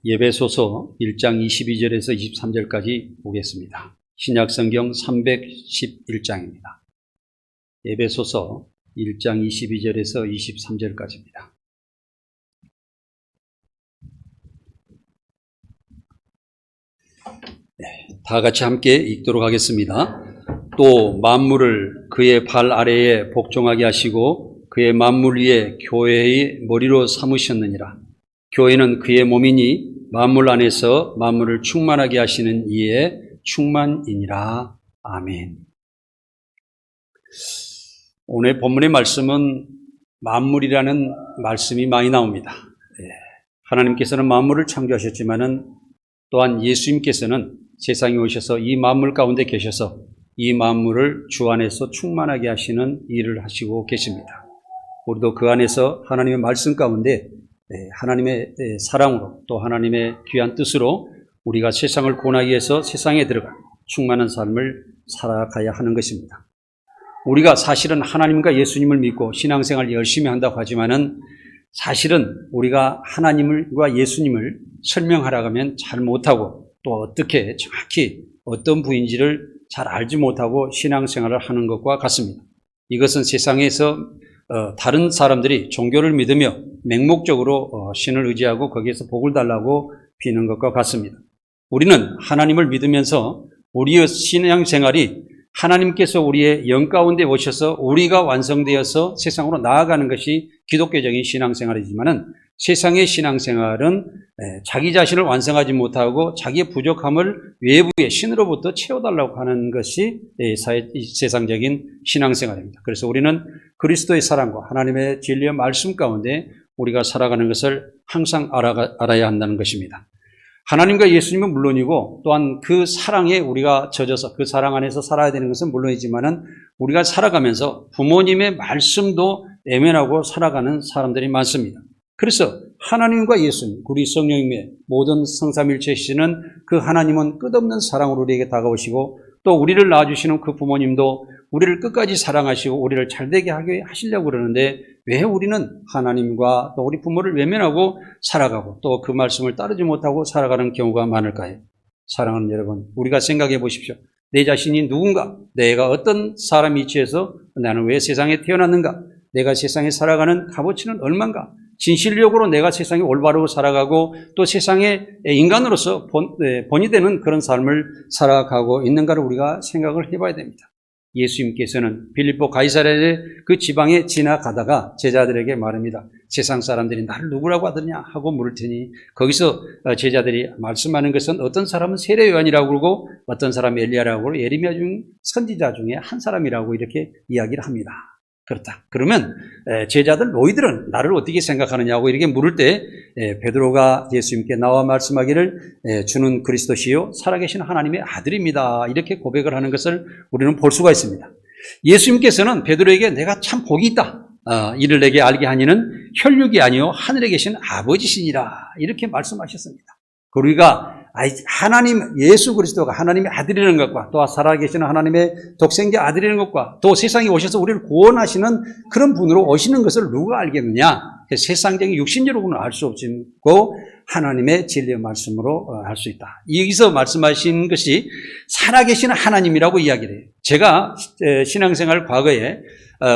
예배소서 1장 22절에서 23절까지 보겠습니다. 신약성경 311장입니다. 예배소서 1장 22절에서 23절까지입니다. 다 같이 함께 읽도록 하겠습니다. 또 만물을 그의 발 아래에 복종하게 하시고 그의 만물 위에 교회의 머리로 삼으셨느니라. 교회는 그의 몸이니 만물 안에서 만물을 충만하게 하시는 이의 충만이니라. 아멘. 오늘 본문의 말씀은 만물이라는 말씀이 많이 나옵니다. 하나님께서는 만물을 창조하셨지만은 또한 예수님께서는 세상에 오셔서 이 만물 가운데 계셔서 이 만물을 주 안에서 충만하게 하시는 일을 하시고 계십니다. 우리도 그 안에서 하나님의 말씀 가운데 하나님의 사랑으로 또 하나님의 귀한 뜻으로 우리가 세상을 구원하기 위해서 세상에 들어가 충만한 삶을 살아가야 하는 것입니다. 우리가 사실은 하나님과 예수님을 믿고 신앙생활 열심히 한다고 하지만은 사실은 우리가 하나님과 예수님을 설명하라고 하면 잘 못하고 또 어떻게 정확히 어떤 분인지를 잘 알지 못하고 신앙생활을 하는 것과 같습니다. 이것은 세상에서 다른 사람들이 종교를 믿으며 맹목적으로 신을 의지하고 거기에서 복을 달라고 비는 것과 같습니다. 우리는 하나님을 믿으면서 우리의 신앙생활이 하나님께서 우리의 영 가운데 오셔서 우리가 완성되어서 세상으로 나아가는 것이 기독교적인 신앙생활이지만은 세상의 신앙생활은 자기 자신을 완성하지 못하고 자기의 부족함을 외부의 신으로부터 채워달라고 하는 것이 세상적인 신앙생활입니다. 그래서 우리는 그리스도의 사랑과 하나님의 진리의 말씀 가운데 우리가 살아가는 것을 항상 알아야 한다는 것입니다. 하나님과 예수님은 물론이고 또한 그 사랑에 우리가 젖어서 그 사랑 안에서 살아야 되는 것은 물론이지만은 우리가 살아가면서 부모님의 말씀도 외면하고 살아가는 사람들이 많습니다. 그래서 하나님과 예수님, 우리 성령님의 모든 성삼일체시는 그 하나님은 끝없는 사랑으로 우리에게 다가오시고 또 우리를 낳아주시는 그 부모님도 우리를 끝까지 사랑하시고 우리를 잘되게 하게 하시려고 그러는데 왜 우리는 하나님과 또 우리 부모를 외면하고 살아가고 또 그 말씀을 따르지 못하고 살아가는 경우가 많을까요? 사랑하는 여러분, 우리가 생각해 보십시오. 내 자신이 누군가, 내가 어떤 사람 위치에서 나는 왜 세상에 태어났는가, 내가 세상에 살아가는 값어치는 얼마인가, 진실력으로 내가 세상에 올바르고 살아가고 또 세상에 인간으로서 본이 되는 그런 삶을 살아가고 있는가를 우리가 생각을 해봐야 됩니다. 예수님께서는 빌립보 가이사랴의 그 지방에 지나가다가 제자들에게 말합니다. 세상 사람들이 나를 누구라고 하더냐 하고 물을 테니 거기서 제자들이 말씀하는 것은 어떤 사람은 세례 요한이라고 그러고 어떤 사람은 엘리야라고 그러고 예레미야 중 선지자 중에 한 사람이라고 이렇게 이야기를 합니다. 그렇다. 그러면 제자들 너희들은 나를 어떻게 생각하느냐고 이렇게 물을 때 베드로가 예수님께 나와 말씀하기를 주는 그리스도시요 살아계신 하나님의 아들입니다. 이렇게 고백을 하는 것을 우리는 볼 수가 있습니다. 예수님께서는 베드로에게 내가 참 복이 있다. 이를 내게 알게 하니는 혈육이 아니요 하늘에 계신 아버지시니라. 이렇게 말씀하셨습니다. 우리가 하나님 예수 그리스도가 하나님의 아들이라는 것과 또 살아계시는 하나님의 독생자 아들이라는 것과 또 세상에 오셔서 우리를 구원하시는 그런 분으로 오시는 것을 누가 알겠느냐? 세상적인 육신적으로는 알 수 없고 하나님의 진리의 말씀으로 알 수 있다. 여기서 말씀하신 것이 살아계시는 하나님이라고 이야기를 해요. 제가 신앙생활 과거에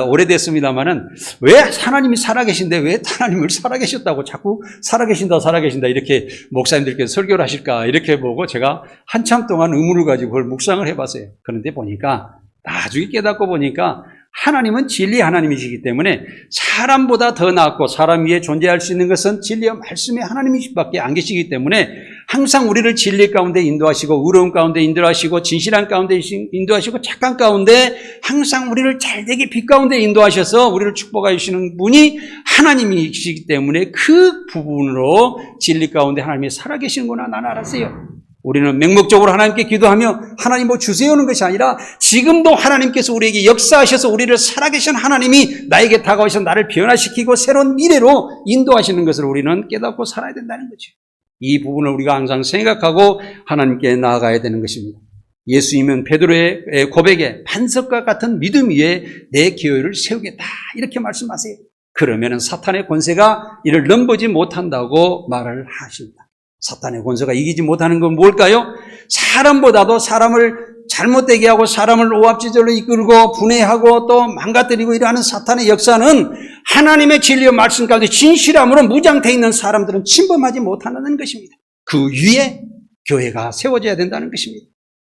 오래됐습니다만은 왜 하나님이 살아계신데 왜 하나님을 살아계셨다고 자꾸 살아계신다 이렇게 목사님들께서 설교를 하실까 이렇게 보고 제가 한참 동안 의문을 가지고 그걸 묵상을 해봤어요. 그런데 보니까 나중에 깨닫고 보니까 하나님은 진리 하나님이시기 때문에 사람보다 더 낫고 사람 위에 존재할 수 있는 것은 진리와 말씀의 하나님이시밖에 안 계시기 때문에 항상 우리를 진리 가운데 인도하시고 의로움 가운데 인도하시고 진실한 가운데 인도하시고 착한 가운데 항상 우리를 잘되게 빛 가운데 인도하셔서 우리를 축복해 주시는 분이 하나님이시기 때문에 그 부분으로 진리 가운데 하나님이 살아계시는구나 나는 알았어요. 우리는 맹목적으로 하나님께 기도하며 하나님 뭐 주세요는 것이 아니라 지금도 하나님께서 우리에게 역사하셔서 우리를 살아계신 하나님이 나에게 다가오셔서 나를 변화시키고 새로운 미래로 인도하시는 것을 우리는 깨닫고 살아야 된다는 거죠. 이 부분을 우리가 항상 생각하고 하나님께 나아가야 되는 것입니다. 예수님은 베드로의 고백에 반석과 같은 믿음 위에 내 교회를 세우겠다 이렇게 말씀하세요. 그러면 사탄의 권세가 이를 넘보지 못한다고 말을 하십니다. 사탄의 권세가 이기지 못하는 건 뭘까요? 사람보다도 사람을 잘못되게 하고 사람을 오합지졸로 이끌고 분해하고 또 망가뜨리고 이러하는 사탄의 역사는 하나님의 진리의 말씀 가운데 진실함으로 무장되어 있는 사람들은 침범하지 못한다는 것입니다. 그 위에 교회가 세워져야 된다는 것입니다.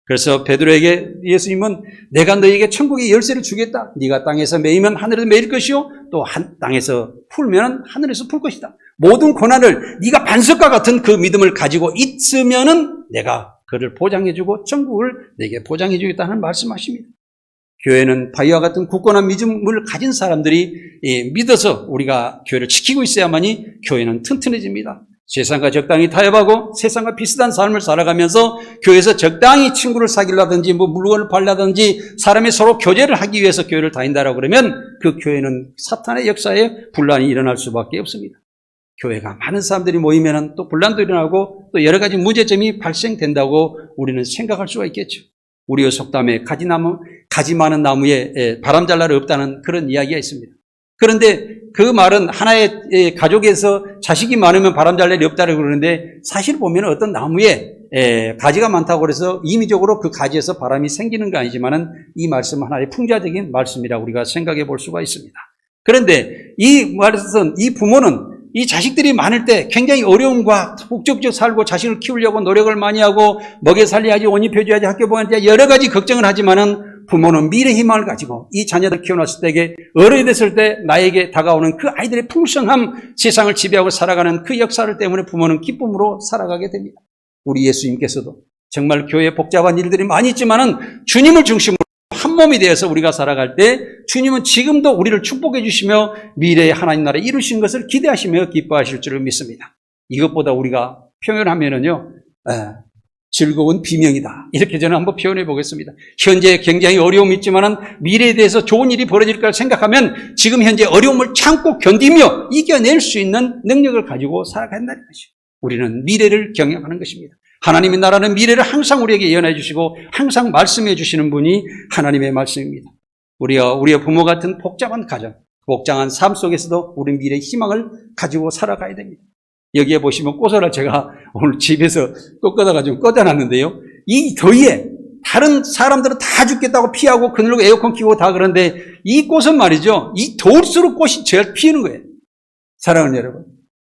그래서 베드로에게 예수님은 내가 너에게 천국의 열쇠를 주겠다. 네가 땅에서 매이면 하늘에서 매일 것이요 또 땅에서 풀면 하늘에서 풀 것이다. 모든 고난을 네가 반석과 같은 그 믿음을 가지고 있으면은 내가 그를 보장해주고 천국을 내게 보장해주겠다는 말씀하십니다. 교회는 바위와 같은 굳건한 믿음을 가진 사람들이 믿어서 우리가 교회를 지키고 있어야만이 교회는 튼튼해집니다. 세상과 적당히 타협하고 세상과 비슷한 삶을 살아가면서 교회에서 적당히 친구를 사귀려든지 물건을 팔라든지 사람이 서로 교제를 하기 위해서 교회를 다닌다라고 그러면 그 교회는 사탄의 역사에 분란이 일어날 수밖에 없습니다. 교회가 많은 사람들이 모이면 또 분란도 일어나고 또 여러 가지 문제점이 발생된다고 우리는 생각할 수가 있겠죠. 우리의 속담에 가지 많은 나무에 바람 잘 날 없다는 그런 이야기가 있습니다. 그런데 그 말은 하나의 가족에서 자식이 많으면 바람 잘 날이 없다고 그러는데 사실 보면 어떤 나무에 가지가 많다고 그래서 임의적으로 그 가지에서 바람이 생기는 거 아니지만은 이 말씀은 하나의 풍자적인 말씀이라고 우리가 생각해 볼 수가 있습니다. 그런데 이 말에서 이 부모는 이 자식들이 많을 때 굉장히 어려움과 북적북적 살고 자식을 키우려고 노력을 많이 하고 먹여 살려야지 옷 입혀줘야지 학교 보내야지 여러 가지 걱정을 하지만은 부모는 미래 희망을 가지고 이 자녀들 키워놨을 때에 어른이 됐을 때 나에게 다가오는 그 아이들의 풍성함 세상을 지배하고 살아가는 그 역사를 때문에 부모는 기쁨으로 살아가게 됩니다. 우리 예수님께서도 정말 교회에 복잡한 일들이 많이 있지만은 주님을 중심으로 한 몸이 되어서 우리가 살아갈 때 주님은 지금도 우리를 축복해 주시며 미래의 하나님 나라에 이루신 것을 기대하시며 기뻐하실 줄을 믿습니다. 이것보다 우리가 표현하면은요, 즐거운 비명이다. 이렇게 저는 한번 표현해 보겠습니다. 현재 굉장히 어려움이 있지만은 미래에 대해서 좋은 일이 벌어질 걸 생각하면 지금 현재 어려움을 참고 견디며 이겨낼 수 있는 능력을 가지고 살아간다는 것이죠. 우리는 미래를 경영하는 것입니다. 하나님의 나라는 미래를 항상 우리에게 예언해 주시고 항상 말씀해 주시는 분이 하나님의 말씀입니다. 우리의 부모 같은 복잡한 가정, 복잡한 삶 속에서도 우리 미래의 희망을 가지고 살아가야 됩니다. 여기에 보시면 꽃을 제가 오늘 집에서 꺾어다가 꽂아놨는데요. 이 더위에 다른 사람들은 다 죽겠다고 피하고 그늘로 에어컨 키우고 다 그런데 이 꽃은 말이죠. 이 더울수록 꽃이 제일 피는 거예요. 사랑하는 여러분.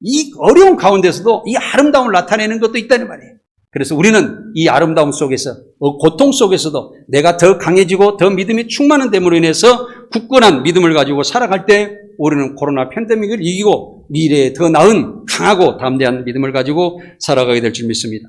이 어려운 가운데서도 이 아름다움을 나타내는 것도 있다는 말이에요. 그래서 우리는 이 아름다움 속에서, 고통 속에서도 내가 더 강해지고 더 믿음이 충만한 됨으로 인해서 굳건한 믿음을 가지고 살아갈 때 우리는 코로나 팬데믹을 이기고 미래에 더 나은 강하고 담대한 믿음을 가지고 살아가게 될 줄 믿습니다.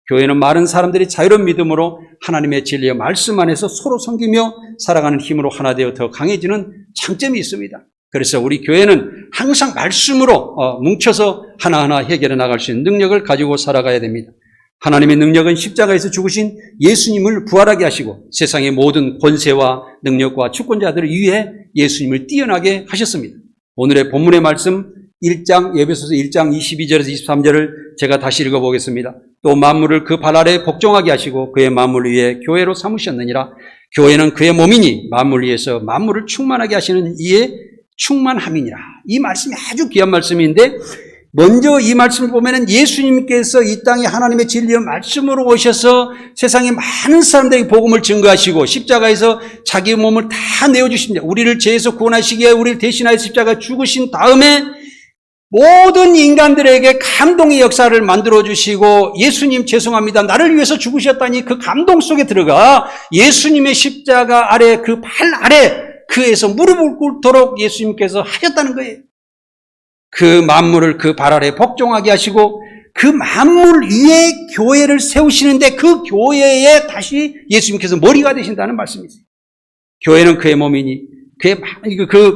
교회는 많은 사람들이 자유로운 믿음으로 하나님의 진리의 말씀 안에서 서로 섬기며 살아가는 힘으로 하나 되어 더 강해지는 장점이 있습니다. 그래서 우리 교회는 항상 말씀으로 뭉쳐서 하나하나 해결해 나갈 수 있는 능력을 가지고 살아가야 됩니다. 하나님의 능력은 십자가에서 죽으신 예수님을 부활하게 하시고 세상의 모든 권세와 능력과 주권자들을 위해 예수님을 뛰어나게 하셨습니다. 오늘의 본문의 말씀 1장 에베소서 1장 22절에서 23절을 제가 다시 읽어보겠습니다. 또 만물을 그 발 아래 복종하게 하시고 그의 만물 위에 교회로 삼으셨느니라. 교회는 그의 몸이니 만물 위에서 만물을 충만하게 하시는 이의 충만함이니라. 이 말씀이 아주 귀한 말씀인데 먼저 이 말씀을 보면은 예수님께서 이 땅에 하나님의 진리의 말씀으로 오셔서 세상에 많은 사람들에게 복음을 증거하시고 십자가에서 자기 몸을 다 내어주십니다. 우리를 죄에서 구원하시기에 우리를 대신하여 십자가에 죽으신 다음에 모든 인간들에게 감동의 역사를 만들어주시고 예수님 죄송합니다. 나를 위해서 죽으셨다니 그 감동 속에 들어가 예수님의 십자가 아래 그 발 아래 그에서 무릎을 꿇도록 예수님께서 하셨다는 거예요. 그 만물을 그 발 아래 복종하게 하시고 그 만물 위에 교회를 세우시는데 그 교회에 다시 예수님께서 머리가 되신다는 말씀이세요. 교회는 그의 몸이니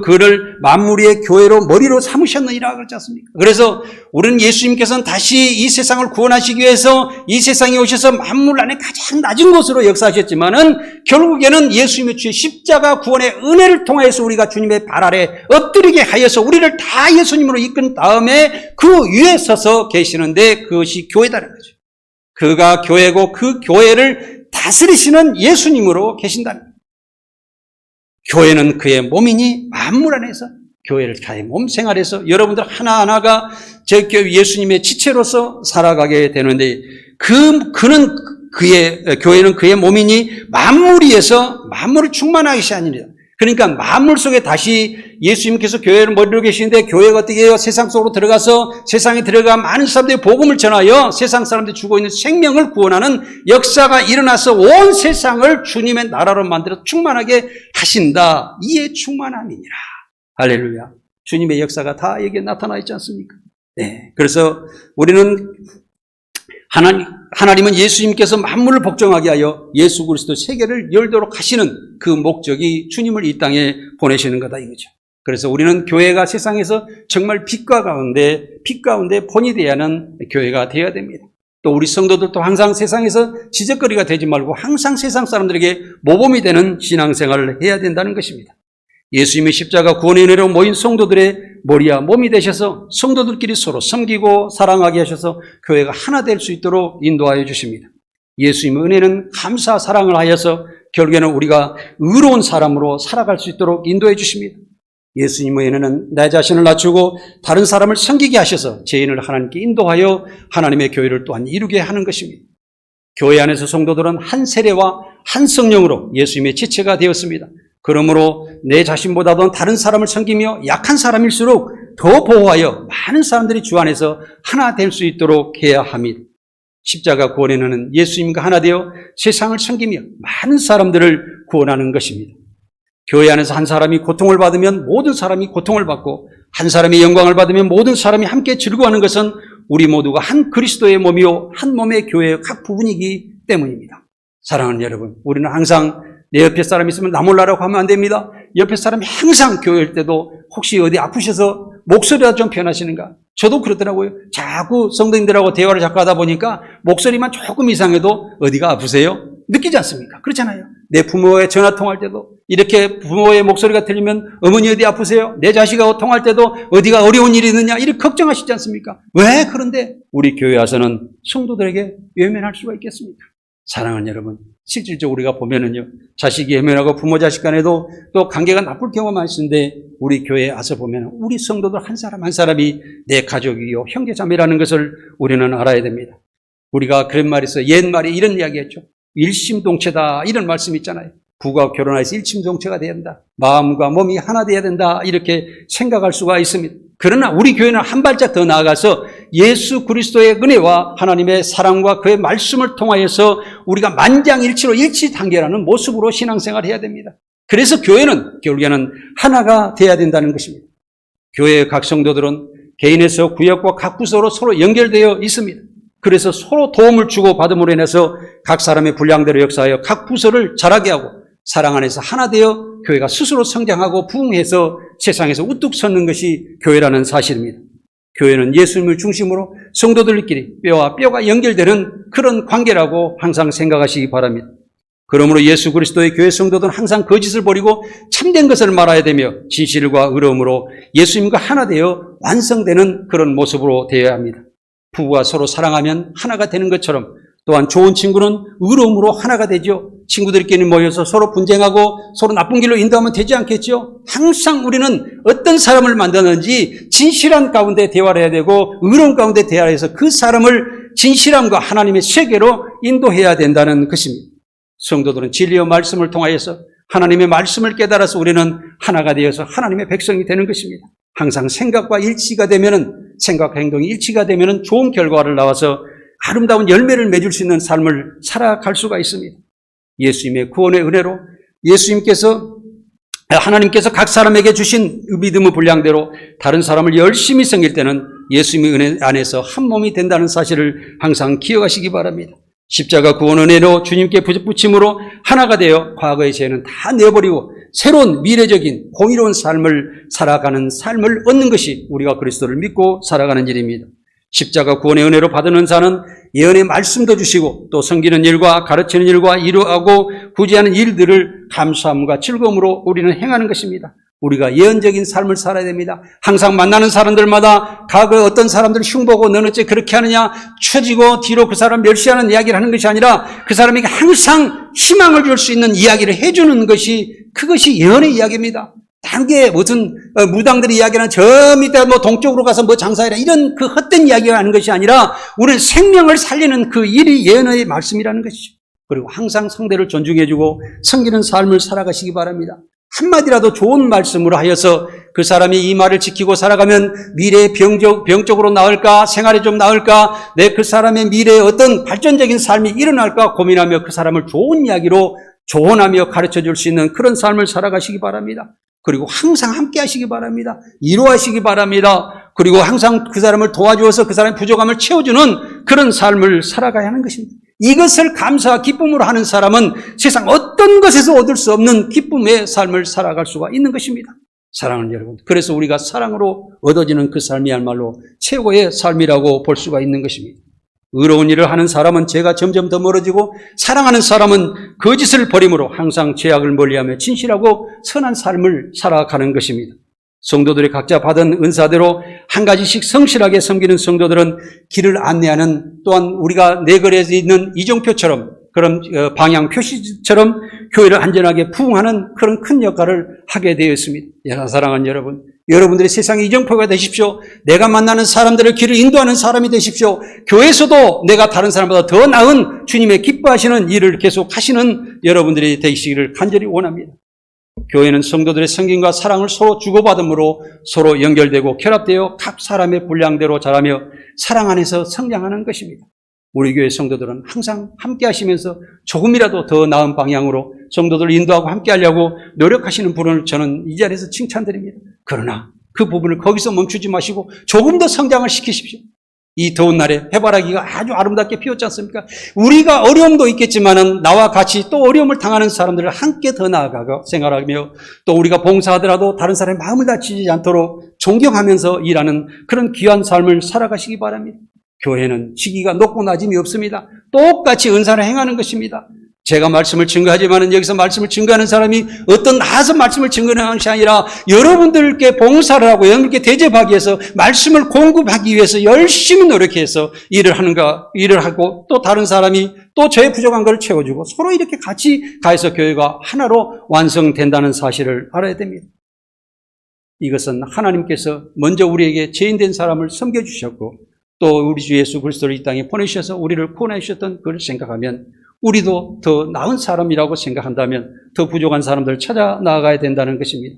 그를 만물 위의 교회로 머리로 삼으셨느니라 그렇지 않습니까? 그래서 우리는 예수님께서는 다시 이 세상을 구원하시기 위해서 이 세상에 오셔서 만물 안에 가장 낮은 곳으로 역사하셨지만은 결국에는 예수님의 주의 십자가 구원의 은혜를 통해서 우리가 주님의 발 아래 엎드리게 하여서 우리를 다 예수님으로 이끈 다음에 그 위에 서서 계시는데 그것이 교회다는 거죠. 그가 교회고 그 교회를 다스리시는 예수님으로 계신다는 거예요. 교회는 그의 몸이니 만물 안에서 교회를 자기 몸 생활에서 여러분들 하나하나가 제 교회 예수님의 지체로서 살아가게 되는데 교회는 그의 몸이니 만물위에서 만물을 충만하게 하시니라. 그러니까 만물 속에 다시 예수님께서 교회를 머리로 계시는데 교회가 어떻게 해요? 세상 속으로 들어가서 세상에 들어가 많은 사람들이 복음을 전하여 세상 사람들이 주고 있는 생명을 구원하는 역사가 일어나서 온 세상을 주님의 나라로 만들어 충만하게 하신다. 이에 충만함이니라. 할렐루야. 주님의 역사가 다 여기에 나타나 있지 않습니까? 네. 그래서 우리는 하나님은 예수님께서 만물을 복종하게 하여 예수 그리스도 세계를 열도록 하시는 그 목적이 주님을 이 땅에 보내시는 거다 이거죠. 그래서 우리는 교회가 세상에서 정말 빛 가운데 본이 되어야 하는 교회가 되어야 됩니다. 또 우리 성도들도 항상 세상에서 지적거리가 되지 말고 항상 세상 사람들에게 모범이 되는 신앙생활을 해야 된다는 것입니다. 예수님의 십자가 구원의 은혜로 모인 성도들의 머리와 몸이 되셔서 성도들끼리 서로 섬기고 사랑하게 하셔서 교회가 하나 될 수 있도록 인도하여 주십니다. 예수님의 은혜는 감사 사랑을 하여서 결국에는 우리가 의로운 사람으로 살아갈 수 있도록 인도해 주십니다. 예수님의 은혜는 내 자신을 낮추고 다른 사람을 섬기게 하셔서 죄인을 하나님께 인도하여 하나님의 교회를 또한 이루게 하는 것입니다. 교회 안에서 성도들은 한 세례와 한 성령으로 예수님의 지체가 되었습니다. 그러므로 내 자신보다도 다른 사람을 섬기며 약한 사람일수록 더 보호하여 많은 사람들이 주 안에서 하나 될 수 있도록 해야 합니다. 십자가 구원에는 예수님과 하나 되어 세상을 섬기며 많은 사람들을 구원하는 것입니다. 교회 안에서 한 사람이 고통을 받으면 모든 사람이 고통을 받고 한 사람이 영광을 받으면 모든 사람이 함께 즐거워하는 것은 우리 모두가 한 그리스도의 몸이요 한 몸의 교회의 각 부분이기 때문입니다. 사랑하는 여러분, 우리는 항상 내 옆에 사람이 있으면 나 몰라라고 하면 안 됩니다. 옆에 사람이 항상 교회일 때도 혹시 어디 아프셔서 목소리가 좀 변하시는가? 저도 그렇더라고요. 자꾸 성도님들하고 대화를 자꾸 하다 보니까 목소리만 조금 이상해도 어디가 아프세요? 느끼지 않습니까? 그렇잖아요. 내 부모의 전화 통화할 때도 이렇게 부모의 목소리가 들리면 어머니 어디 아프세요? 내 자식하고 통화할 때도 어디가 어려운 일이 있느냐? 이렇게 걱정하시지 않습니까? 왜 그런데 우리 교회 와서는 성도들에게 외면할 수가 있겠습니까? 사랑하는 여러분, 실질적으로 우리가 보면은요, 자식이 외면하고 부모 자식 간에도 또 관계가 나쁠 경우가 많으신데 우리 교회에 와서 보면 우리 성도들 한 사람 한 사람이 내 가족이요 형제 자매라는 것을 우리는 알아야 됩니다. 우리가 그런 말이 있어요. 옛말에 이런 이야기 했죠. 일심동체다 이런 말씀이 있잖아요. 부부가 결혼해서 일심동체가 돼야 된다. 마음과 몸이 하나 돼야 된다. 이렇게 생각할 수가 있습니다. 그러나 우리 교회는 한 발짝 더 나아가서 예수 그리스도의 은혜와 하나님의 사랑과 그의 말씀을 통하여서 우리가 만장일치로 일치단계라는 모습으로 신앙생활을 해야 됩니다. 그래서 교회는 결국에는 하나가 돼야 된다는 것입니다. 교회의 각 성도들은 개인에서 구역과 각 부서로 서로 연결되어 있습니다. 그래서 서로 도움을 주고 받음으로 인해서 각 사람의 분량대로 역사하여 각 부서를 자라게 하고 사랑 안에서 하나 되어 교회가 스스로 성장하고 부흥해서 세상에서 우뚝 섰는 것이 교회라는 사실입니다. 교회는 예수님을 중심으로 성도들끼리 뼈와 뼈가 연결되는 그런 관계라고 항상 생각하시기 바랍니다. 그러므로 예수 그리스도의 교회 성도들은 항상 거짓을 버리고 참된 것을 말해야 되며 진실과 의로움으로 예수님과 하나 되어 완성되는 그런 모습으로 되어야 합니다. 부부가 서로 사랑하면 하나가 되는 것처럼 또한 좋은 친구는 의로움으로 하나가 되죠. 친구들끼리 모여서 서로 분쟁하고 서로 나쁜 길로 인도하면 되지 않겠죠? 항상 우리는 어떤 사람을 만드는지 진실한 가운데 대화를 해야 되고 의로운 가운데 대화를 해서 그 사람을 진실함과 하나님의 세계로 인도해야 된다는 것입니다. 성도들은 진리의 말씀을 통하여서 하나님의 말씀을 깨달아서 우리는 하나가 되어서 하나님의 백성이 되는 것입니다. 항상 생각과 일치가 되면은 생각과 행동이 일치가 되면은 좋은 결과를 나와서 아름다운 열매를 맺을 수 있는 삶을 살아갈 수가 있습니다. 예수님의 구원의 은혜로 하나님께서 각 사람에게 주신 믿음의 분량대로 다른 사람을 열심히 섬길 때는 예수님의 은혜 안에서 한 몸이 된다는 사실을 항상 기억하시기 바랍니다. 십자가 구원 은혜로 주님께 붙임으로 하나가 되어 과거의 죄는 다 내버리고 새로운 미래적인 공의로운 삶을 살아가는 삶을 얻는 것이 우리가 그리스도를 믿고 살아가는 일입니다. 십자가 구원의 은혜로 받은 은사는 예언의 말씀도 주시고 또 섬기는 일과 가르치는 일과 이루하고 구제하는 일들을 감사함과 즐거움으로 우리는 행하는 것입니다. 우리가 예언적인 삶을 살아야 됩니다. 항상 만나는 사람들마다 과거에 어떤 사람들을 흉보고 너는 어째 그렇게 하느냐 쳐지고 뒤로 그 사람 멸시하는 이야기를 하는 것이 아니라 그 사람에게 항상 희망을 줄 수 있는 이야기를 해주는 것이 그것이 예언의 이야기입니다. 단게 무슨 무당들이 이야기하는 저 밑에 뭐 동쪽으로 가서 뭐 장사해라 이런 그 헛된 이야기가 하는 것이 아니라 우리는 생명을 살리는 그 일이 예언의 말씀이라는 것이죠. 그리고 항상 상대를 존중해주고 섬기는 삶을 살아가시기 바랍니다. 한마디라도 좋은 말씀으로 하여서 그 사람이 이 말을 지키고 살아가면 미래에 병적으로 나을까, 생활이 좀 나을까, 내 그 사람의 미래에 어떤 발전적인 삶이 일어날까 고민하며 그 사람을 좋은 이야기로 조언하며 가르쳐 줄 수 있는 그런 삶을 살아가시기 바랍니다. 그리고 항상 함께 하시기 바랍니다. 위로하시기 바랍니다. 그리고 항상 그 사람을 도와주어서 그 사람의 부족함을 채워주는 그런 삶을 살아가야 하는 것입니다. 이것을 감사와 기쁨으로 하는 사람은 세상 어떤 것에서 얻을 수 없는 기쁨의 삶을 살아갈 수가 있는 것입니다. 사랑하는 여러분, 그래서 우리가 사랑으로 얻어지는 그 삶이야말로 최고의 삶이라고 볼 수가 있는 것입니다. 의로운 일을 하는 사람은 죄가 점점 더 멀어지고 사랑하는 사람은 거짓을 버림으로 항상 죄악을 멀리하며 진실하고 선한 삶을 살아가는 것입니다. 성도들이 각자 받은 은사대로 한 가지씩 성실하게 섬기는 성도들은 길을 안내하는, 또한 우리가 내거리에 있는 이정표처럼 그런 방향 표시처럼 교회를 안전하게 부흥하는 그런 큰 역할을 하게 되어 있습니다. 사랑하는 여러분, 여러분들이 세상의 이정표가 되십시오. 내가 만나는 사람들을 길을 인도하는 사람이 되십시오. 교회에서도 내가 다른 사람보다 더 나은 주님의 기뻐하시는 일을 계속 하시는 여러분들이 되시기를 간절히 원합니다. 교회는 성도들의 성김과 사랑을 서로 주고받음으로 서로 연결되고 결합되어 각 사람의 분량대로 자라며 사랑 안에서 성장하는 것입니다. 우리 교회 성도들은 항상 함께 하시면서 조금이라도 더 나은 방향으로 성도들을 인도하고 함께 하려고 노력하시는 분을 저는 이 자리에서 칭찬드립니다. 그러나 그 부분을 거기서 멈추지 마시고 조금 더 성장을 시키십시오. 이 더운 날에 해바라기가 아주 아름답게 피었지 않습니까? 우리가 어려움도 있겠지만은 나와 같이 또 어려움을 당하는 사람들을 함께 더 나아가고 생활하며 또 우리가 봉사하더라도 다른 사람의 마음을 다치지 않도록 존경하면서 일하는 그런 귀한 삶을 살아가시기 바랍니다. 교회는 직위가 높고 낮음이 없습니다. 똑같이 은사를 행하는 것입니다. 제가 말씀을 증거하지만은 여기서 말씀을 증거하는 사람이 어떤 나서 말씀을 증거하는 것이 아니라 여러분들께 봉사를 하고 여러분께 대접하기 위해서 말씀을 공급하기 위해서 열심히 노력해서 일을 하고 또 다른 사람이 또 저의 부족한 것을 채워주고 서로 이렇게 같이 가해서 교회가 하나로 완성된다는 사실을 알아야 됩니다. 이것은 하나님께서 먼저 우리에게 죄인된 사람을 섬겨주셨고 또 우리 주 예수 그리스도를 이 땅에 보내주셔서 우리를 구원해 주셨던 그걸 생각하면 우리도 더 나은 사람이라고 생각한다면 더 부족한 사람들을 찾아 나아가야 된다는 것입니다.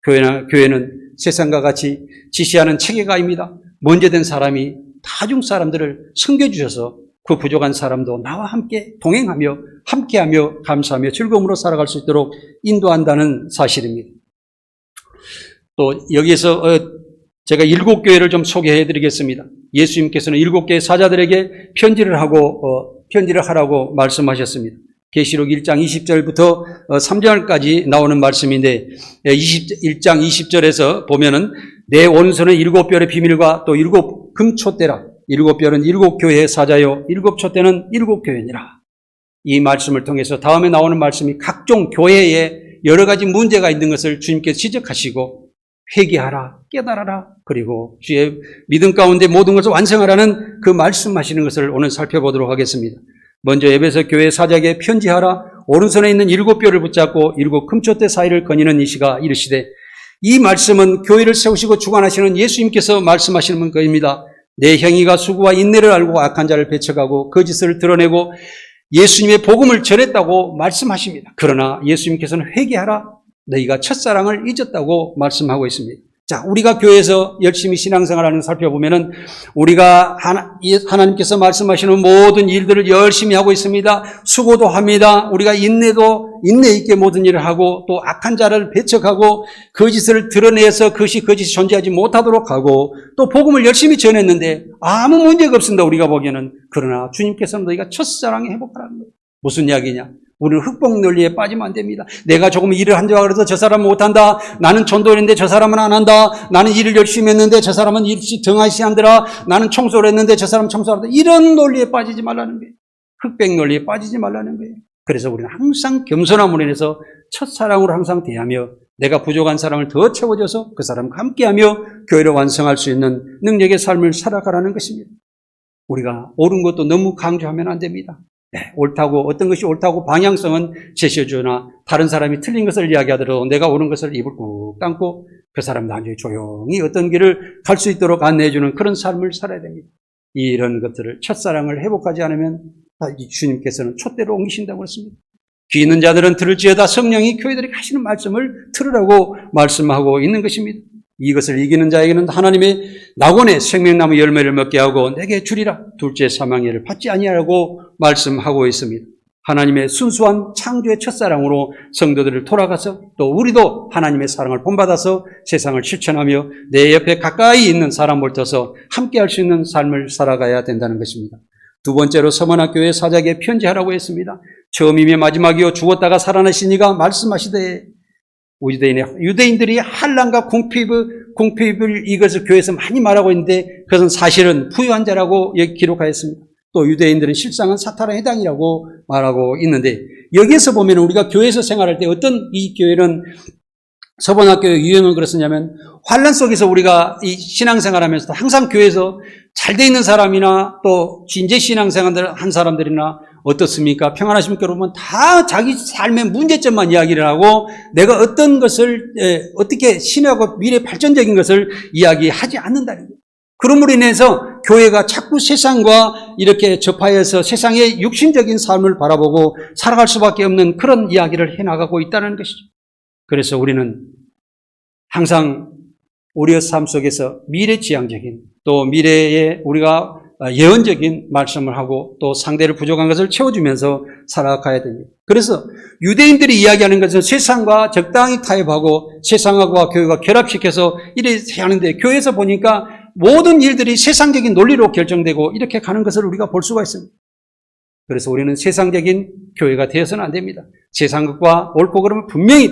교회는 세상과 같이 지시하는 체계가입니다. 문제된 사람이 다중 사람들을 섬겨주셔서 그 부족한 사람도 나와 함께 동행하며 함께하며 감사하며 즐거움으로 살아갈 수 있도록 인도한다는 사실입니다. 또 여기에서 제가 7교회를 좀 소개해 드리겠습니다. 예수님께서는 7개의 사자들에게 편지를 하라고 말씀하셨습니다. 계시록 1장 20절부터 3절까지 나오는 말씀인데 1장 20절에서 보면은 내 오른손에 7별의 비밀과 또 7 금촛대라. 7별은 7교회의 사자요 7 촛대는 7교회니라. 이 말씀을 통해서 다음에 나오는 말씀이 각종 교회에 여러 가지 문제가 있는 것을 주님께서 지적하시고 회개하라, 깨달아라, 그리고 주의 믿음 가운데 모든 것을 완성하라는 그 말씀하시는 것을 오늘 살펴보도록 하겠습니다. 먼저 에베소 교회 사자에게 편지하라. 오른손에 있는 7뼈를 붙잡고 7 금촛대 사이를 거니는 이시가 이르시되, 이 말씀은 교회를 세우시고 주관하시는 예수님께서 말씀하시는 것입니다. 내 행위가 수고와 인내를 알고 악한 자를 배척하고 거짓을 드러내고 예수님의 복음을 전했다고 말씀하십니다. 그러나 예수님께서는 회개하라, 너희가 첫사랑을 잊었다고 말씀하고 있습니다. 자, 우리가 교회에서 열심히 신앙생활하는 걸 살펴보면은 우리가 하나님께서 말씀하시는 모든 일들을 열심히 하고 있습니다. 수고도 합니다. 우리가 인내 있게 모든 일을 하고 또 악한 자를 배척하고 거짓을 드러내서 그것이 거짓이 존재하지 못하도록 하고 또 복음을 열심히 전했는데 아무 문제가 없습니다. 우리가 보기에는. 그러나 주님께서는 너희가 첫사랑에 회복하라는 거예요. 무슨 이야기냐? 우리는 흑복 논리에 빠지면 안 됩니다. 내가 조금 일을 한다고 해서 저 사람은 못한다. 나는 전도했는데 저 사람은 안 한다. 나는 일을 열심히 했는데 저 사람은 등하시 한더라. 나는 청소를 했는데 저 사람은 청소를 한다. 이런 논리에 빠지지 말라는 거예요. 흑백 논리에 빠지지 말라는 거예요. 그래서 우리는 항상 겸손함으로 인해서 첫사랑으로 항상 대하며 내가 부족한 사람을 더 채워줘서 그 사람과 함께하며 교회를 완성할 수 있는 능력의 삶을 살아가라는 것입니다. 우리가 옳은 것도 너무 강조하면 안 됩니다. 옳다고, 어떤 것이 옳다고 방향성은 제시해주나 다른 사람이 틀린 것을 이야기하더라도 내가 옳은 것을 입을 꾹 감고 그 사람 나중에 조용히 어떤 길을 갈 수 있도록 안내해주는 그런 삶을 살아야 됩니다. 이런 것들을 첫사랑을 회복하지 않으면 주님께서는 촛대로 옮기신다고 했습니다. 귀 있는 자들은 들을지어다 성령이 교회들이 하시는 말씀을 들으라고 말씀하고 있는 것입니다. 이것을 이기는 자에게는 하나님의 낙원의 생명나무 열매를 먹게 하고 내게 주리라 둘째 사망해를 받지 아니하라고 말씀하고 있습니다. 하나님의 순수한 창조의 첫사랑으로 성도들을 돌아가서 또 우리도 하나님의 사랑을 본받아서 세상을 실천하며 내 옆에 가까이 있는 사람을 둬서 함께 할 수 있는 삶을 살아가야 된다는 것입니다. 두 번째로 서머나교회 사자에게 편지하라고 했습니다. 처음이며 마지막이요 죽었다가 살아나신 이가 말씀하시되 유대인들이 환난과 궁핍을 이것을 교회에서 많이 말하고 있는데 그것은 사실은 부유한 자라고 기록하였습니다. 또 유대인들은 실상은 사탄의 해당이라고 말하고 있는데 여기에서 보면 우리가 교회에서 생활할 때 어떤 이 교회는 서번학교의 유형은 그렇습냐면 환난 속에서 우리가 이 신앙생활하면서도 항상 교회에서 잘 돼 있는 사람이나 또 진제 신앙생활을 한 사람들이나 어떻습니까? 평안하십니까? 여러분 다 자기 삶의 문제점만 이야기를 하고 내가 어떤 것을 어떻게 신하고 미래 발전적인 것을 이야기하지 않는다는 거예요. 그럼으로 인해서 교회가 자꾸 세상과 이렇게 접하여서 세상의 육신적인 삶을 바라보고 살아갈 수밖에 없는 그런 이야기를 해나가고 있다는 것이죠. 그래서 우리는 항상 우리의 삶 속에서 미래지향적인 또 미래에 우리가 예언적인 말씀을 하고 또 상대를 부족한 것을 채워주면서 살아가야 됩니다. 그래서 유대인들이 이야기하는 것은 세상과 적당히 타협하고 세상과 교회가 결합시켜서 이렇게 하는데 교회에서 보니까 모든 일들이 세상적인 논리로 결정되고 이렇게 가는 것을 우리가 볼 수가 있습니다. 그래서 우리는 세상적인 교회가 되어서는 안 됩니다. 세상 것과 옳고 그름을 분명히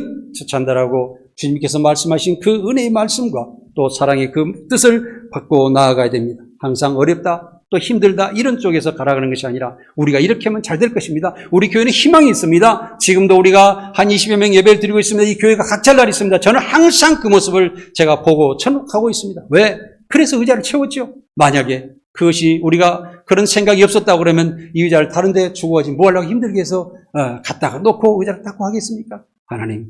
전달하고 주님께서 말씀하신 그 은혜의 말씀과 또 사랑의 그 뜻을 받고 나아가야 됩니다. 항상 어렵다 또 힘들다 이런 쪽에서 가라가는 것이 아니라 우리가 이렇게 하면 잘 될 것입니다. 우리 교회는 희망이 있습니다. 지금도 우리가 한 20여 명 예배를 드리고 있습니다. 이 교회가 각잘 날 있습니다. 저는 항상 그 모습을 제가 보고 천국하고 있습니다. 왜? 그래서 의자를 채웠죠. 만약에 그것이 우리가 그런 생각이 없었다고 그러면 이 의자를 다른 데 주고 가지 뭐 하려고 힘들게 해서 갖다가 놓고 의자를 닦고 하겠습니까? 하나님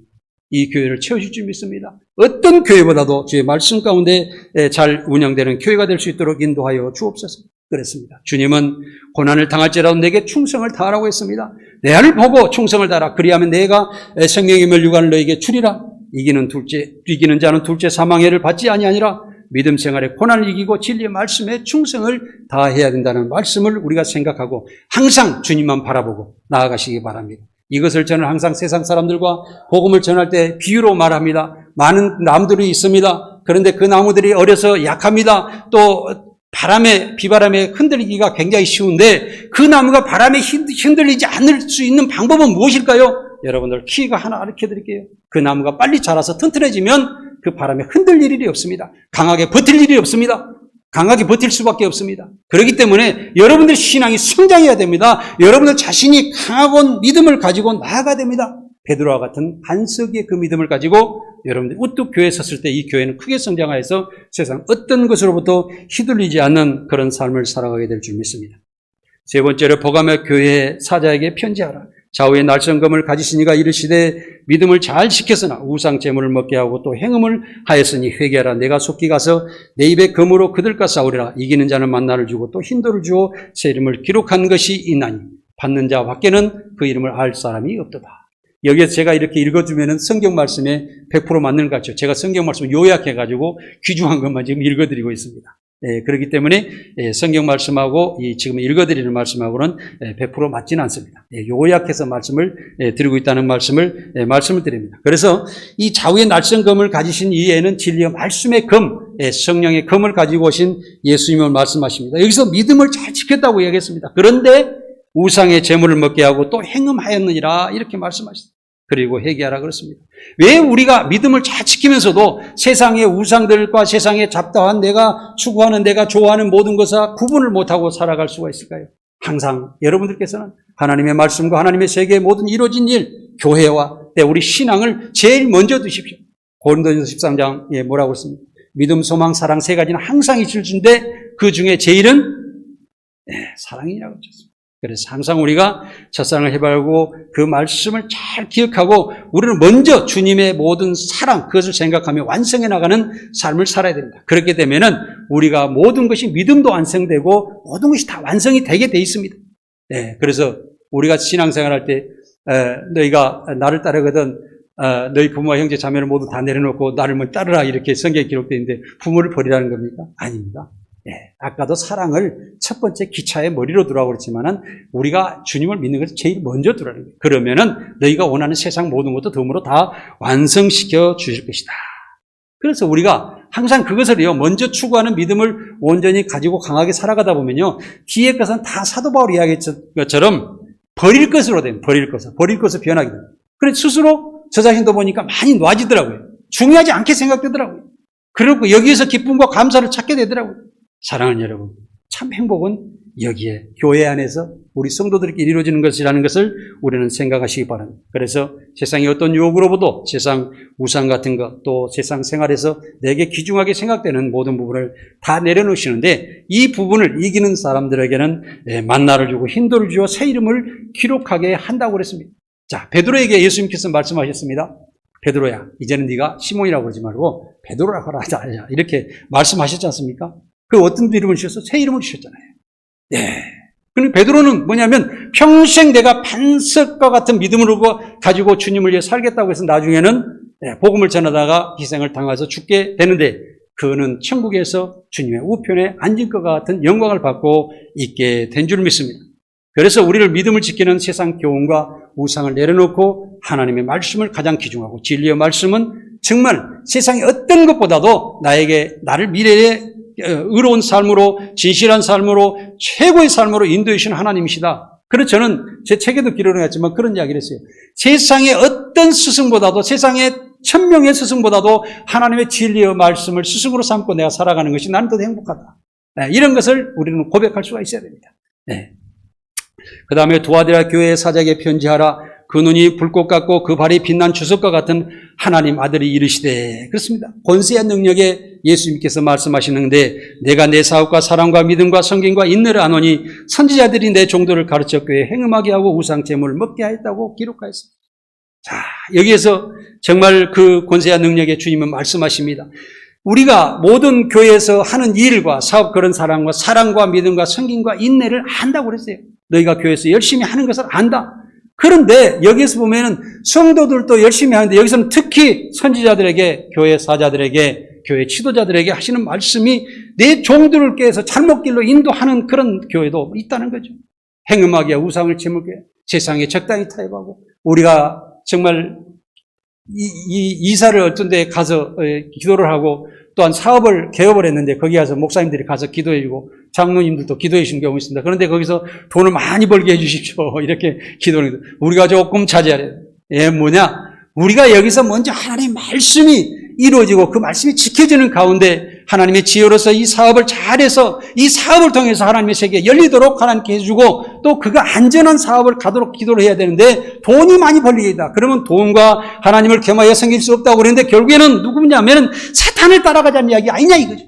이 교회를 채워줄 줄 믿습니다. 어떤 교회보다도 주의 말씀 가운데 잘 운영되는 교회가 될 수 있도록 인도하여 주옵소서. 그랬습니다. 주님은 고난을 당할지라도 내게 충성을 다하라고 했습니다. 내 안을 보고 충성을 다하라. 그리하면 내가 생명의 멸류관을 너에게 주리라. 이기는 자는 둘째 사망해를 받지 아니하니라. 믿음 생활에 고난을 이기고 진리의 말씀에 충성을 다해야 된다는 말씀을 우리가 생각하고 항상 주님만 바라보고 나아가시기 바랍니다. 이것을 저는 항상 세상 사람들과 복음을 전할 때 비유로 말합니다. 많은 나무들이 있습니다. 그런데 그 나무들이 어려서 약합니다. 또 비바람에 흔들리기가 굉장히 쉬운데 그 나무가 바람에 흔들리지 않을 수 있는 방법은 무엇일까요? 여러분들 키가 하나 가르쳐 드릴게요. 그 나무가 빨리 자라서 튼튼해지면 그 바람에 흔들릴 일이 없습니다. 강하게 버틸 일이 없습니다. 강하게 버틸 수밖에 없습니다. 그렇기 때문에 여러분들 신앙이 성장해야 됩니다. 여러분들 자신이 강하고 믿음을 가지고 나아가야 됩니다. 베드로와 같은 반석의 그 믿음을 가지고 여러분들이 우뚝 교회에 섰을 때 이 교회는 크게 성장하여서 세상 어떤 것으로부터 휘둘리지 않는 그런 삶을 살아가게 될 줄 믿습니다. 세 번째로 보가며 교회 사자에게 편지하라. 좌우의 날성검을 가지신 이가 이르시되 믿음을 잘 지켰으나 우상 제물을 먹게 하고 또 행음을 하였으니 회개하라. 내가 속히 가서 내 입에 검으로 그들과 싸우리라. 이기는 자는 만나를 주고 또 힌도를 주어 새 이름을 기록한 것이 있나니 받는 자 밖에는 그 이름을 알 사람이 없도다. 여기에서 제가 이렇게 읽어주면 성경 말씀에 100% 맞는 것 같죠. 제가 성경 말씀을 요약해가지고 귀중한 것만 지금 읽어드리고 있습니다. 그렇기 때문에 성경 말씀하고 지금 읽어드리는 말씀하고는 100% 맞지는 않습니다. 요약해서 말씀을 드리고 있다는 말씀을 드립니다. 그래서 이 좌우의 날성검을 가지신 이에는 진리의 말씀의 검, 성령의 검을 가지고 오신 예수님을 말씀하십니다. 여기서 믿음을 잘 지켰다고 얘기했습니다. 그런데 우상의 제물을 먹게 하고 또 행음하였느니라 이렇게 말씀하셨습니다. 그리고 회개하라 그렇습니다. 왜 우리가 믿음을 잘 지키면서도 세상의 우상들과 세상의 잡다한 내가 추구하는 내가 좋아하는 모든 것과 구분을 못하고 살아갈 수가 있을까요? 항상 여러분들께서는 하나님의 말씀과 하나님의 세계의 모든 이루어진 일, 교회와 우리 신앙을 제일 먼저 두십시오. 고린도전서 13장에 뭐라고 했습니까? 믿음, 소망, 사랑 3가지는 항상 있을 줄인데 그 중에 제일은 사랑이라고 했습니다. 그래서 항상 우리가 첫사랑을 해발고 그 말씀을 잘 기억하고 우리는 먼저 주님의 모든 사랑, 그것을 생각하며 완성해 나가는 삶을 살아야 됩니다. 그렇게 되면은 우리가 모든 것이 믿음도 완성되고 모든 것이 다 완성이 되게 돼 있습니다. 네, 그래서 우리가 신앙생활 할 때 너희가 나를 따르거든 너희 부모와 형제 자매를 모두 다 내려놓고 나를 뭐 따르라 이렇게 성경에 기록되어 있는데 부모를 버리라는 겁니까? 아닙니다. 네, 아까도 사랑을 첫 번째 기차의 머리로 두라고 그랬지만은 우리가 주님을 믿는 것을 제일 먼저 두라는 거예요. 그러면은 너희가 원하는 세상 모든 것도 덤으로 다 완성시켜 주실 것이다. 그래서 우리가 항상 그것을요, 먼저 추구하는 믿음을 온전히 가지고 강하게 살아가다 보면요, 뒤에 것은 다 사도 바울이 이야기했던 것처럼 버릴 것으로 됩니다. 버릴 것을 변하게 됩니다. 그래서 스스로 저 자신도 보니까 많이 놔지더라고요. 중요하지 않게 생각되더라고요. 그리고 여기에서 기쁨과 감사를 찾게 되더라고요. 사랑하는 여러분, 참 행복은 여기에 교회 안에서 우리 성도들끼리 이루어지는 것이라는 것을 우리는 생각하시기 바랍니다. 그래서 세상의 어떤 유혹으로부터 세상 우상 같은 것, 또 세상 생활에서 내게 귀중하게 생각되는 모든 부분을 다 내려놓으시는데 이 부분을 이기는 사람들에게는 만나를 주고 힌도를 주어 새 이름을 기록하게 한다고 그랬습니다. 자, 베드로에게 예수님께서 말씀하셨습니다. 베드로야, 이제는 네가 시몬이라고 그러지 말고 베드로라고 하자 이렇게 말씀하셨지 않습니까? 그 어떤 이름을 주셔서 새 이름을 주셨잖아요. 네. 그런데 베드로는 뭐냐면 평생 내가 반석과 같은 믿음을 가지고 주님을 위해 살겠다고 해서 나중에는 복음을 전하다가 희생을 당해서 죽게 되는데 그는 천국에서 주님의 우편에 앉을 것 같은 영광을 받고 있게 된 줄 믿습니다. 그래서 우리를 믿음을 지키는 세상 교훈과 우상을 내려놓고 하나님의 말씀을 가장 귀중하고 진리의 말씀은 정말 세상의 어떤 것보다도 나를 미래에 의로운 삶으로 진실한 삶으로 최고의 삶으로 인도해 주시는 하나님이시다. 그래서 저는 제 책에도 기록을 했지만 그런 이야기를 했어요. 세상의 어떤 스승보다도 세상의 1000명의 스승보다도 하나님의 진리의 말씀을 스승으로 삼고 내가 살아가는 것이 나는 더 행복하다. 이런 것을 우리는 고백할 수가 있어야 됩니다. 그 다음에 두아디라 교회의 사자에게 편지하라. 그 눈이 불꽃 같고 그 발이 빛난 주석과 같은 하나님 아들이 이르시되 그렇습니다. 권세한 능력에 예수님께서 말씀하시는데 내가 내 사업과 사랑과 믿음과 성경과 인내를 아노니 선지자들이 내 종도를 가르쳐 교회에 행음하게 하고 우상 제물을 먹게 하였다고 기록하였습니다. 자, 여기에서 정말 그 권세한 능력에 주님은 말씀하십니다. 우리가 모든 교회에서 하는 일과 사업 그런 사랑과 믿음과 성경과 인내를 안다고 그랬어요. 너희가 교회에서 열심히 하는 것을 안다. 그런데 여기에서 보면은 성도들도 열심히 하는데 여기서는 특히 선지자들에게, 교회 사자들에게, 교회 지도자들에게 하시는 말씀이 내 종들을 깨서 잘못길로 인도하는 그런 교회도 있다는 거죠. 행음하게 우상을 제물게 세상에 적당히 타협하고 우리가 정말 이사를 어떤 데 가서 기도를 하고 또한 사업을 개업을 했는데 거기 가서 목사님들이 가서 기도해주고 장로님들도 기도해 주시는 경우 있습니다. 그런데 거기서 돈을 많이 벌게 해주십시오. 이렇게 기도를 해요. 우리가 조금 자제하래요. 우리가 여기서 먼저 하나님의 말씀이 이루어지고 그 말씀이 지켜지는 가운데 하나님의 지혜로서 이 사업을 잘해서 이 사업을 통해서 하나님의 세계에 열리도록 하나님께 해주고 또 그가 안전한 사업을 가도록 기도를 해야 되는데 돈이 많이 벌리겠다. 그러면 돈과 하나님을 겸하여 섬길 수 없다고 그랬는데 결국에는 누구냐면 사탄을 따라가자는 이야기 아니냐 이거죠.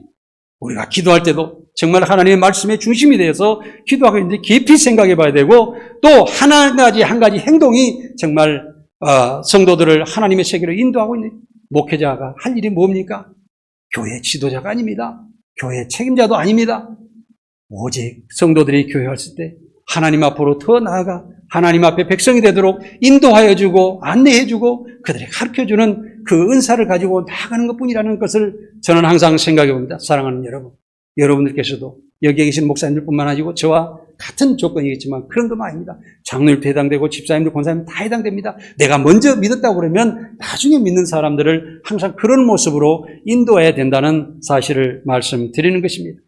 우리가 기도할 때도 정말 하나님의 말씀의 중심이 되어서 기도하고 있는데 깊이 생각해 봐야 되고 또 한 가지 행동이 정말 성도들을 하나님의 세계로 인도하고 있는 목회자가 할 일이 뭡니까? 교회 지도자가 아닙니다. 교회 책임자도 아닙니다. 오직 성도들이 교회 왔을 때 하나님 앞으로 더 나아가 하나님 앞에 백성이 되도록 인도하여 주고 안내해 주고 그들에게 가르쳐 주는 그 은사를 가지고 나아가는 것뿐이라는 것을 저는 항상 생각해 봅니다. 사랑하는 여러분, 여러분들께서도 여기에 계신 목사님들뿐만 아니고 저와 같은 조건이겠지만 그런 것만 아닙니다. 장로님도 해당되고 집사님들, 권사님들 다 해당됩니다. 내가 먼저 믿었다고 그러면 나중에 믿는 사람들을 항상 그런 모습으로 인도해야 된다는 사실을 말씀드리는 것입니다.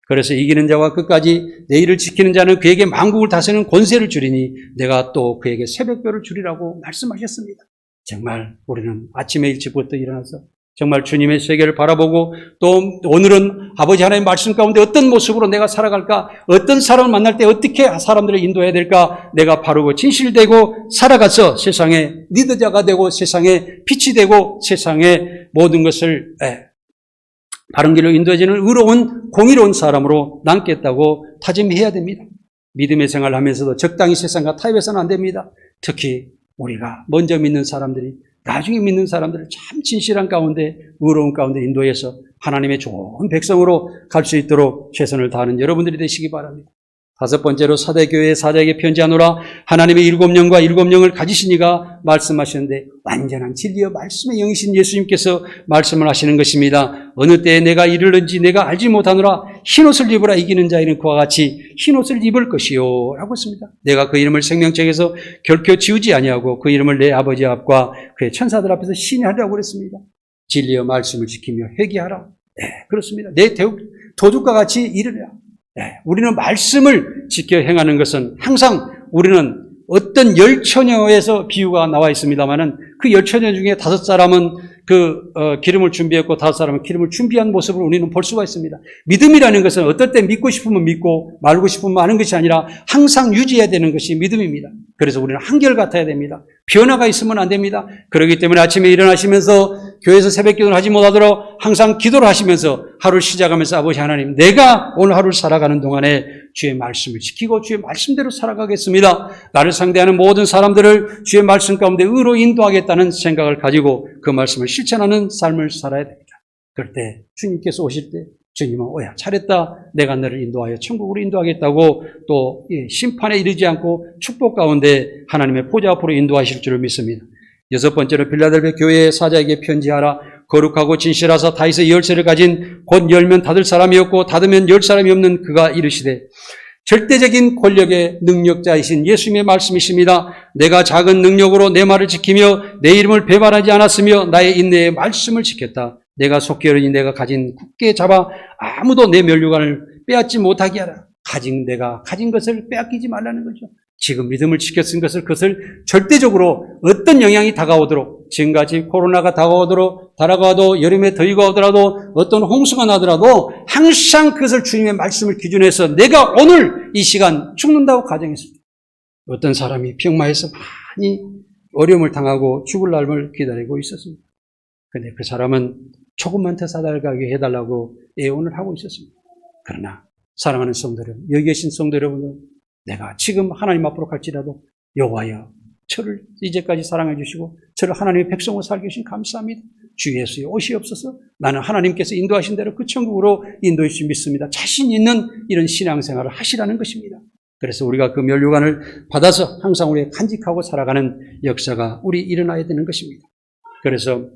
그래서 이기는 자와 끝까지 내 일을 지키는 자는 그에게 만국을 다스리는 권세를 주리니 내가 또 그에게 새벽별을 주리라고 말씀하셨습니다. 정말 우리는 아침에 일찍부터 일어나서 정말 주님의 세계를 바라보고 또 오늘은 아버지 하나님의 말씀 가운데 어떤 모습으로 내가 살아갈까, 어떤 사람을 만날 때 어떻게 사람들을 인도해야 될까, 내가 바르고 진실되고 살아가서 세상의 리더자가 되고 세상의 빛이 되고 세상의 모든 것을 바른 길로 인도해주는 의로운 공의로운 사람으로 남겠다고 다짐해야 됩니다. 믿음의 생활을 하면서도 적당히 세상과 타협해서는 안 됩니다. 특히 우리가 먼저 믿는 사람들이 나중에 믿는 사람들을 참 진실한 가운데 의로운 가운데 인도해서 하나님의 좋은 백성으로 갈 수 있도록 최선을 다하는 여러분들이 되시기 바랍니다. 다섯 번째로 사대교회의 사자에게 편지하노라. 하나님의 7영과 7영을 가지신 이가 말씀하시는데 완전한 진리와 말씀의 영이신 예수님께서 말씀을 하시는 것입니다. 어느 때에 내가 이르는지 내가 알지 못하노라. 흰옷을 입으라. 이기는 자에는 그와 같이 흰옷을 입을 것이요 라고 했습니다. 내가 그 이름을 생명책에서 결코 지우지 아니하고 그 이름을 내 아버지 앞과 그의 천사들 앞에서 신뢰하라고 그랬습니다. 진리와 말씀을 지키며 회개하라. 네, 그렇습니다. 내 도둑과 같이 이르라. 네, 우리는 말씀을 지켜 행하는 것은 항상 우리는 어떤 10처녀에서 비유가 나와 있습니다만은 그 10처녀 중에 5사람은 기름을 준비했고 5사람은 기름을 준비한 모습을 우리는 볼 수가 있습니다. 믿음이라는 것은 어떨 때 믿고 싶으면 믿고 말고 싶으면 마는 것이 아니라 항상 유지해야 되는 것이 믿음입니다. 그래서 우리는 한결같아야 됩니다. 변화가 있으면 안 됩니다. 그렇기 때문에 아침에 일어나시면서 교회에서 새벽 기도를 하지 못하도록 항상 기도를 하시면서 하루를 시작하면서 아버지 하나님, 내가 오늘 하루를 살아가는 동안에 주의 말씀을 지키고 주의 말씀대로 살아가겠습니다. 나를 상대하는 모든 사람들을 주의 말씀 가운데 의로 인도하겠다는 생각을 가지고 그 말씀을 실천하는 삶을 살아야 됩니다. 그럴 때 주님께서 오실 때 주님은 오야 잘했다. 내가 너를 인도하여 천국으로 인도하겠다고 또 심판에 이르지 않고 축복 가운데 하나님의 보좌 앞으로 인도하실 줄을 믿습니다. 여섯 번째로 빌라델베 교회의 사자에게 편지하라. 거룩하고 진실하사 다윗의 열쇠를 가진 곧 열면 닫을 사람이었고 닫으면 열 사람이 없는 그가 이르시되 절대적인 권력의 능력자이신 예수님의 말씀이십니다. 내가 작은 능력으로 내 말을 지키며 내 이름을 배반하지 않았으며 나의 인내의 말씀을 지켰다. 내가 속히 이르니 내가 가진 굳게 잡아 아무도 내 면류관을 빼앗지 못하게 하라. 내가 가진 것을 빼앗기지 말라는 거죠. 지금 믿음을 지켰은 것을 그것을 절대적으로 어떤 영향이 다가오도록 지금까지 코로나가 다가와도 여름에 더위가 오더라도 어떤 홍수가 나더라도 항상 그것을 주님의 말씀을 기준해서 내가 오늘 이 시간 죽는다고 가정했습니다. 어떤 사람이 병마에서 많이 어려움을 당하고 죽을 날을 기다리고 있었습니다. 그런데 그 사람은 조금만 더 살아가게 해달라고 애원을 하고 있었습니다. 그러나 사랑하는 성도 여러분, 여기 계신 성도 여러분은 내가 지금 하나님 앞으로 갈지라도 여호와여 저를 이제까지 사랑해 주시고 저를 하나님의 백성으로 살게 해주신 감사합니다. 주 예수의 오시옵소서. 나는 하나님께서 인도하신 대로 그 천국으로 인도해 주신 믿습니다. 자신 있는 이런 신앙생활을 하시라는 것입니다. 그래서 우리가 그 면류관을 받아서 항상 우리가 간직하고 살아가는 역사가 우리 일어나야 되는 것입니다. 그래서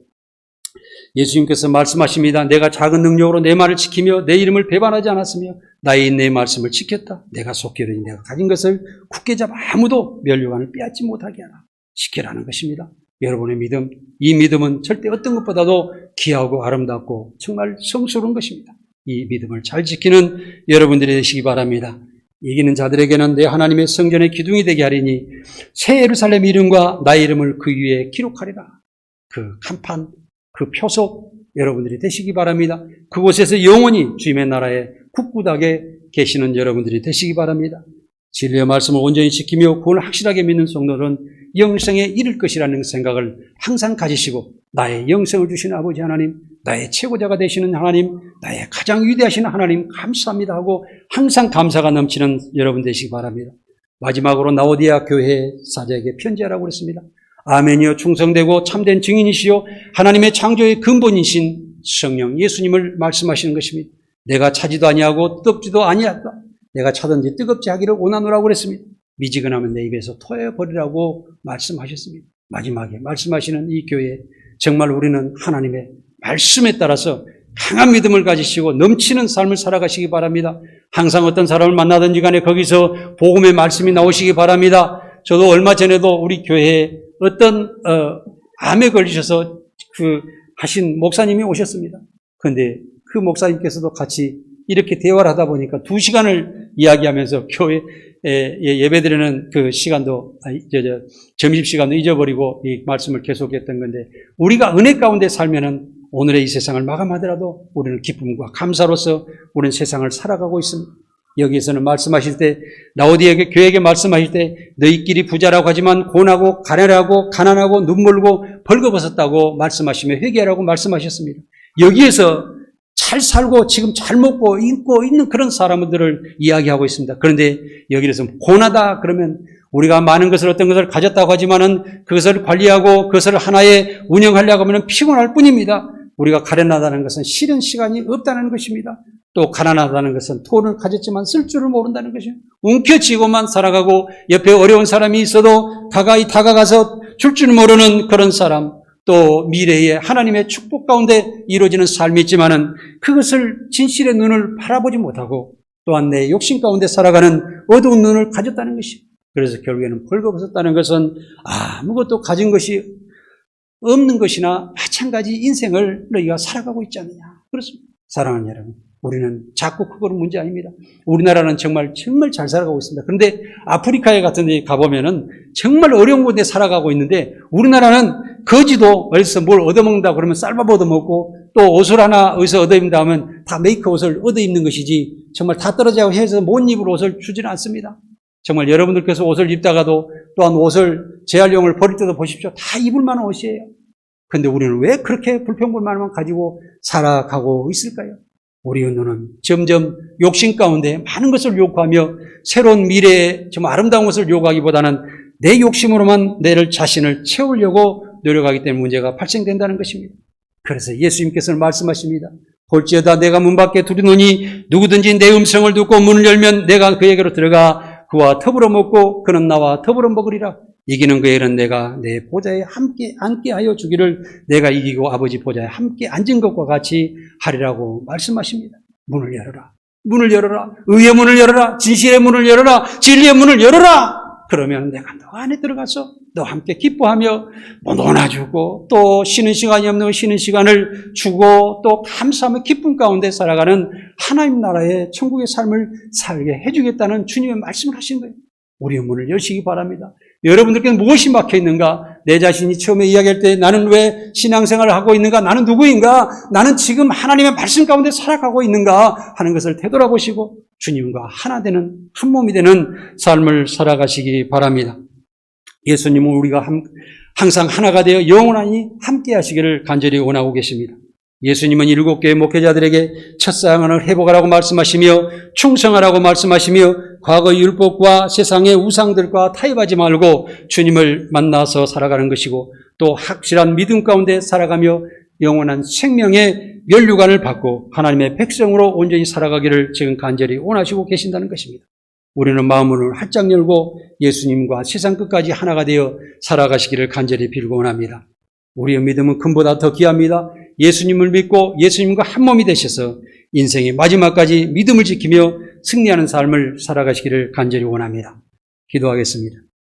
예수님께서 말씀하십니다. 내가 작은 능력으로 내 말을 지키며 내 이름을 배반하지 않았으며 나의 인내의 말씀을 지켰다. 내가 속히 이르니 내가 가진 것을 굳게 잡아 아무도 면류관을 빼앗지 못하게 하라. 지켜라는 것입니다. 여러분의 믿음, 이 믿음은 절대 어떤 것보다도 귀하고 아름답고 정말 성스러운 것입니다. 이 믿음을 잘 지키는 여러분들이 되시기 바랍니다. 이기는 자들에게는 내 하나님의 성전의 기둥이 되게 하리니 새 예루살렘 이름과 나의 이름을 그 위에 기록하리라. 그 간판, 그 표속 여러분들이 되시기 바랍니다. 그곳에서 영원히 주님의 나라에 굳굳하게 계시는 여러분들이 되시기 바랍니다. 진리의 말씀을 온전히 지키며 구원을 확실하게 믿는 성도는 영생에 이를 것이라는 생각을 항상 가지시고 나의 영생을 주시는 아버지 하나님, 나의 최고자가 되시는 하나님, 나의 가장 위대하신 하나님 감사합니다 하고 항상 감사가 넘치는 여러분 되시기 바랍니다. 마지막으로 라오디게아 교회 사자에게 편지하라고 그랬습니다. 아멘이여 충성되고 참된 증인이시요 하나님의 창조의 근본이신 성령 예수님을 말씀하시는 것입니다. 내가 차지도 아니하고 뜨겁지도 아니하다. 내가 차든지 뜨겁지 하기를 원하노라고 그랬습니다. 미지근하면 내 입에서 토해버리라고 말씀하셨습니다. 마지막에 말씀하시는 이 교회 정말 우리는 하나님의 말씀에 따라서 강한 믿음을 가지시고 넘치는 삶을 살아가시기 바랍니다. 항상 어떤 사람을 만나든지 간에 거기서 복음의 말씀이 나오시기 바랍니다. 저도 얼마 전에도 우리 교회에 어떤 암에 걸리셔서 하신 목사님이 오셨습니다. 그런데 그 목사님께서도 같이 이렇게 대화를 하다 보니까 2시간을 이야기하면서 교회 예배드리는 그 시간도 점심시간도 잊어버리고 이 말씀을 계속했던 건데 우리가 은혜 가운데 살면은 오늘의 이 세상을 마감하더라도 우리는 기쁨과 감사로서 우리는 세상을 살아가고 있습니다. 여기에서는 말씀하실 때 라오디게아 교회에게 말씀하실 때 너희끼리 부자라고 하지만 고난하고 가난하고 눈물고 벌거벗었다고 말씀하시며 회개하라고 말씀하셨습니다. 여기에서 잘 살고 지금 잘 먹고 입고 있는 그런 사람들을 이야기하고 있습니다. 그런데 여기에서 고나다 그러면 우리가 많은 것을 어떤 것을 가졌다고 하지만은 그것을 관리하고 그것을 하나에 운영하려고 하면 피곤할 뿐입니다. 우리가 가련하다는 것은 실은 시간이 없다는 것입니다. 또 가난하다는 것은 돈을 가졌지만 쓸 줄을 모른다는 것입니다. 움켜쥐고만 살아가고 옆에 어려운 사람이 있어도 가까이 다가가서 줄 줄 모르는 그런 사람, 또 미래에 하나님의 축복 가운데 이루어지는 삶이 있지만은 그것을 진실의 눈을 바라보지 못하고 또한 내 욕심 가운데 살아가는 어두운 눈을 가졌다는 것입니다. 그래서 결국에는 벌거벗었다는 것은 아무것도 가진 것이 없는 것이나 마찬가지 인생을 너희가 살아가고 있지 않느냐. 그렇습니다. 사랑하는 여러분, 우리는 자꾸 그거는 문제 아닙니다. 우리나라는 정말 잘 살아가고 있습니다. 그런데 아프리카에 같은 데 가보면은 정말 어려운 곳에 살아가고 있는데 우리나라는 거지도 어디서 뭘 얻어먹는다 그러면 쌀밥 얻어먹고 또 옷을 하나 어디서 얻어입는다 하면 다 메이커 옷을 얻어입는 것이지 정말 다 떨어지고 해서 못 입을 옷을 주지는 않습니다. 정말 여러분들께서 옷을 입다가도 또한 옷을 재활용을 버릴 때도 보십시오. 다 입을 만한 옷이에요. 그런데 우리는 왜 그렇게 불평불만만 가지고 살아가고 있을까요? 우리의 눈은 점점 욕심 가운데 많은 것을 요구하며 새로운 미래에 좀 아름다운 것을 요구하기보다는 내 욕심으로만 내를 자신을 채우려고 노력하기 때문에 문제가 발생된다는 것입니다. 그래서 예수님께서는 말씀하십니다. 볼지어다 내가 문 밖에 두르노니 누구든지 내 음성을 듣고 문을 열면 내가 그에게로 들어가 그와 더불어 먹고 그는 나와 더불어 먹으리라. 이기는 그에게는 내가 내 보좌에 함께 앉게 하여 주기를 내가 이기고 아버지 보좌에 함께 앉은 것과 같이 하리라고 말씀하십니다. 문을 열어라. 문을 열어라. 의의 문을 열어라. 진실의 문을 열어라. 진리의 문을 열어라. 그러면 내가 너 안에 들어가서 너와 함께 기뻐하며 뭐 놀아주고 또 쉬는 시간이 없는 쉬는 시간을 주고 또 감사하며 기쁨 가운데 살아가는 하나님 나라의 천국의 삶을 살게 해주겠다는 주님의 말씀을 하신 거예요. 우리의 문을 여시기 바랍니다. 여러분들께는 무엇이 막혀 있는가? 내 자신이 처음에 이야기할 때 나는 왜 신앙생활을 하고 있는가? 나는 누구인가? 나는 지금 하나님의 말씀 가운데 살아가고 있는가? 하는 것을 되돌아보시고 주님과 하나 되는 한 몸이 되는 삶을 살아가시기 바랍니다. 예수님은 우리가 항상 하나가 되어 영원히 함께 하시기를 간절히 원하고 계십니다. 예수님은 7개의 목회자들에게 첫사랑을 회복하라고 말씀하시며 충성하라고 말씀하시며 과거의 율법과 세상의 우상들과 타협하지 말고 주님을 만나서 살아가는 것이고 또 확실한 믿음 가운데 살아가며 영원한 생명의 면류관을 받고 하나님의 백성으로 온전히 살아가기를 지금 간절히 원하시고 계신다는 것입니다. 우리는 마음을 활짝 열고 예수님과 세상 끝까지 하나가 되어 살아가시기를 간절히 빌고 원합니다. 우리의 믿음은 금보다 더 귀합니다. 예수님을 믿고 예수님과 한 몸이 되셔서 인생의 마지막까지 믿음을 지키며 승리하는 삶을 살아가시기를 간절히 원합니다. 기도하겠습니다.